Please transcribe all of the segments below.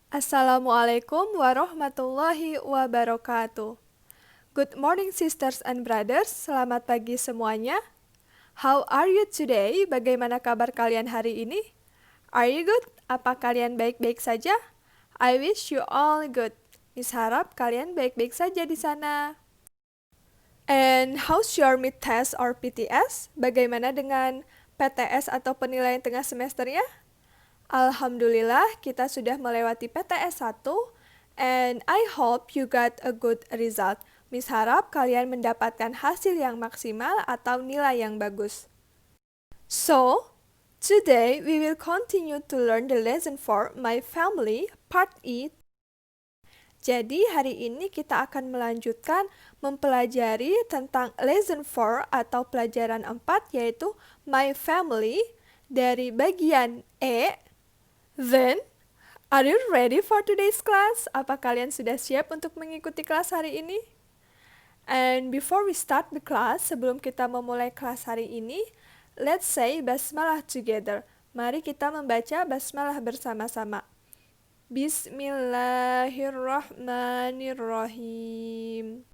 Assalamualaikum warahmatullahi wabarakatuh. Good morning sisters and brothers, selamat pagi semuanya. How are you today? Bagaimana kabar kalian hari ini? Are you good? Apa kalian baik-baik saja? I wish you all good. Miss harap kalian baik-baik saja di sana. And how's your mid test or PTS? Bagaimana dengan PTS atau penilaian tengah semesternya? Alhamdulillah, kita sudah melewati PTS 1 and I hope you got a good result. Miss harap kalian mendapatkan hasil yang maksimal atau nilai yang bagus. So, today we will continue to learn the lesson for My Family Part E. Jadi hari ini kita akan melanjutkan mempelajari tentang lesson 4 atau pelajaran 4 yaitu My Family dari bagian E. Then, are you ready for today's class? Apa kalian sudah siap untuk mengikuti kelas hari ini? And before we start the class, sebelum kita memulai kelas hari ini, let's say basmalah together. Mari kita membaca basmalah bersama-sama. Bismillahirrahmanirrahim.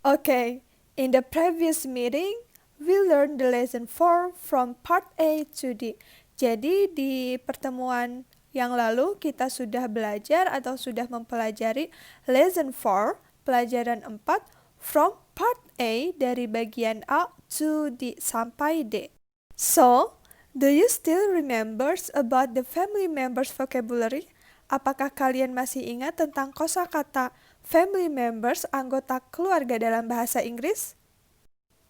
Okay, in the previous meeting, we learned the lesson 4 from part A to D. Jadi di pertemuan yang lalu kita sudah belajar atau sudah mempelajari lesson 4, pelajaran 4 from part A dari bagian A to D sampai D. So, do you still remembers about the family members vocabulary? Apakah kalian masih ingat tentang kosakata family members, anggota keluarga dalam bahasa Inggris?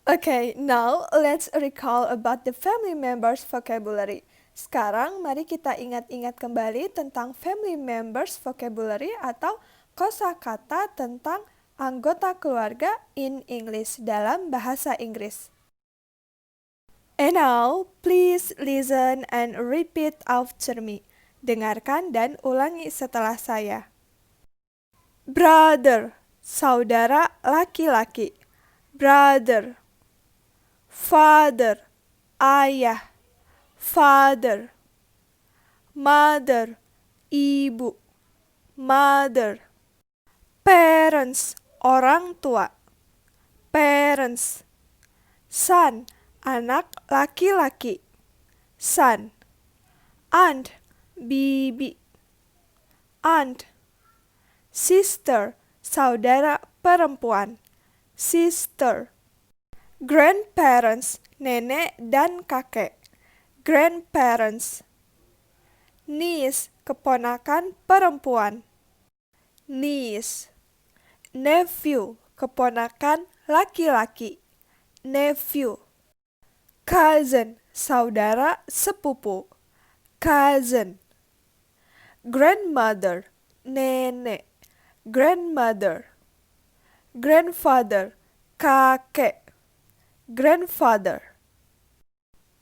Okay, now let's recall about the family members vocabulary. Sekarang mari kita ingat-ingat kembali tentang family members vocabulary atau kosakata tentang anggota keluarga in English dalam bahasa Inggris. And now, please listen and repeat after me. Dengarkan dan ulangi setelah saya. Brother, saudara laki-laki. Brother. Father, ayah. Father. Mother, ibu. Mother. Parents, orang tua. Parents. Son, anak laki-laki. Son. Aunt, bibi. Aunt. Sister, saudara perempuan. Sister. Grandparents, nenek dan kakek. Grandparents. Niece, keponakan perempuan. Niece. Nephew, keponakan laki-laki. Nephew. Cousin, saudara sepupu. Cousin. Grandmother, nenek. Grandmother. Grandfather, kakek. Grandfather.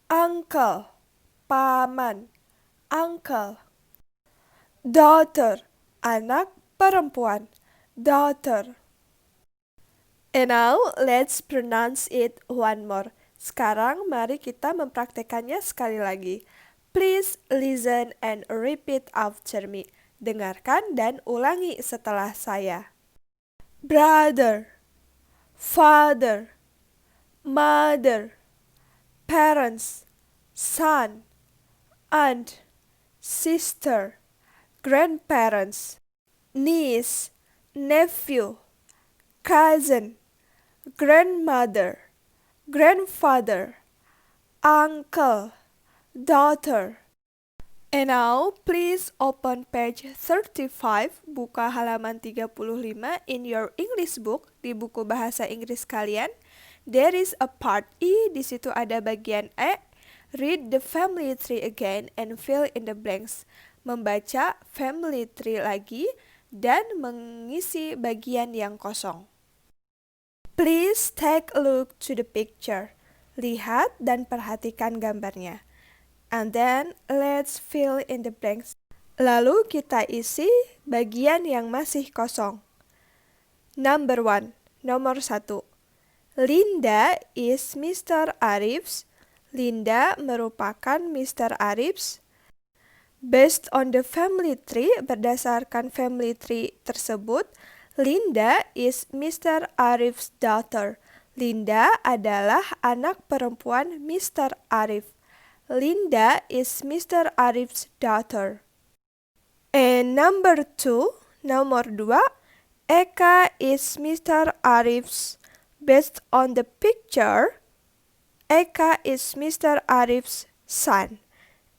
Uncle, paman. Uncle. Daughter, anak perempuan. Daughter. And now, let's pronounce it one more. Sekarang mari kita mempraktekannya sekali lagi. Please listen and repeat after me. Dengarkan dan ulangi setelah saya. Brother. Father. Mother. Parents. Son. Aunt. Sister. Grandparents. Niece. Nephew. Cousin. Grandmother. Grandfather. Uncle. Daughter. And now, please open page 35, buka halaman 35 in your English book, di buku bahasa Inggris kalian. There is a part E, di situ ada bagian E. Read the family tree again and fill in the blanks. Membaca family tree lagi dan mengisi bagian yang kosong. Please take a look to the picture. Lihat dan perhatikan gambarnya. And then let's fill in the blanks. Lalu kita isi bagian yang masih kosong. Number 1, nomor 1. Linda is Mr. Arif's. Linda merupakan Mr. Arif's Based on the family tree, berdasarkan family tree tersebut, Linda is Mr. Arif's daughter. Linda adalah anak perempuan Mr. Arif. Linda is Mr. Arif's daughter. And number 2, nomor 2, Eka is Mr. Arif's. Based on the picture, Eka is Mr. Arif's son.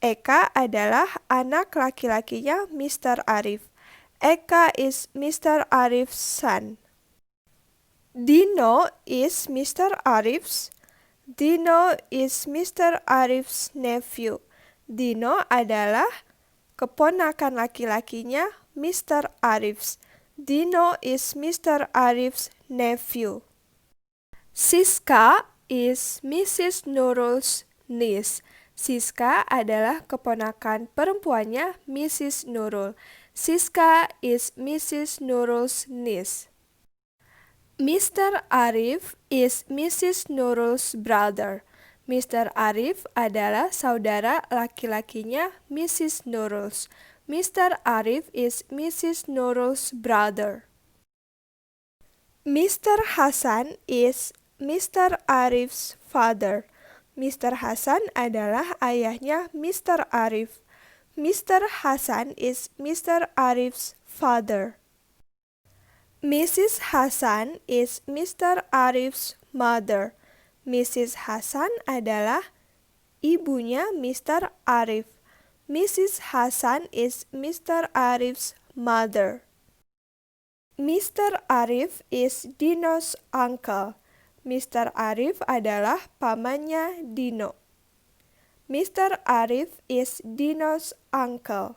Eka adalah anak laki-lakinya Mr. Arif. Eka is Mr. Arif's son. Dino is Mr. Arif's. Dino is Mr. Arif's nephew. Dino adalah keponakan laki-lakinya Mr. Arif's. Dino is Mr. Arif's nephew. Siska is Mrs. Nurul's niece. Siska adalah keponakan perempuannya Mrs. Nurul. Siska is Mrs. Nurul's niece. Mr. Arif is Mrs. Nurul's brother. Mr. Arif adalah saudara laki-lakinya Mrs. Nurul. Mr. Arif is Mrs. Nurul's brother. Mr. Hasan is Mr. Arif's father. Mr. Hasan adalah ayahnya Mr. Arif. Mr. Hasan is Mr. Arif's father. Mrs. Hasan is Mr. Arif's mother. Mrs. Hasan adalah ibunya Mr. Arif. Mrs. Hasan is Mr. Arif's mother. Mr. Arif is Dino's uncle. Mr. Arif adalah pamannya Dino. Mr. Arif is Dino's uncle.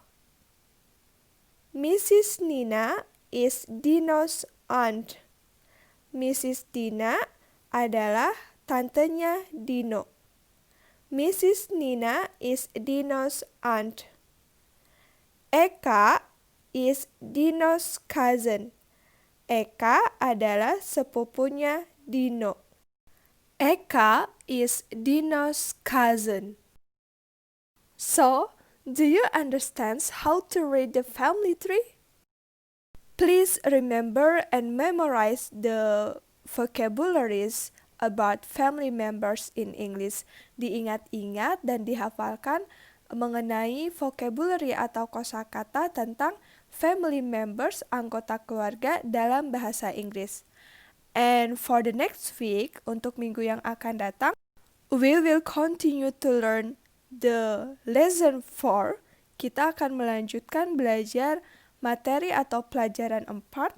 Mrs. Nina is Dino's aunt. Mrs. Dina adalah tantenya Dino. Mrs. Nina is Dino's aunt. Eka is Dino's cousin. Eka adalah sepupunya Dino. Eka is Dino's cousin. So, do you understand how to read the family tree? Please remember and memorize the vocabularies about family members in English. Diingat-ingat dan dihafalkan mengenai vocabulary atau kosakata tentang family members, anggota keluarga dalam bahasa Inggris. And for the next week, untuk minggu yang akan datang, we will continue to learn the lesson 4. Kita akan melanjutkan belajar materi atau pelajaran 4,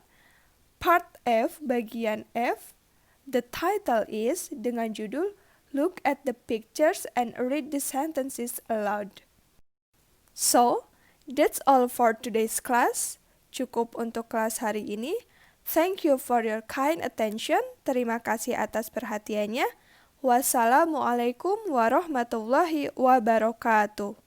part F, bagian F. The title is dengan judul Look at the pictures and read the sentences aloud. So, that's all for today's class. Cukup untuk kelas hari ini. Thank you for your kind attention. Terima kasih atas perhatiannya. Wassalamualaikum warahmatullahi wabarakatuh.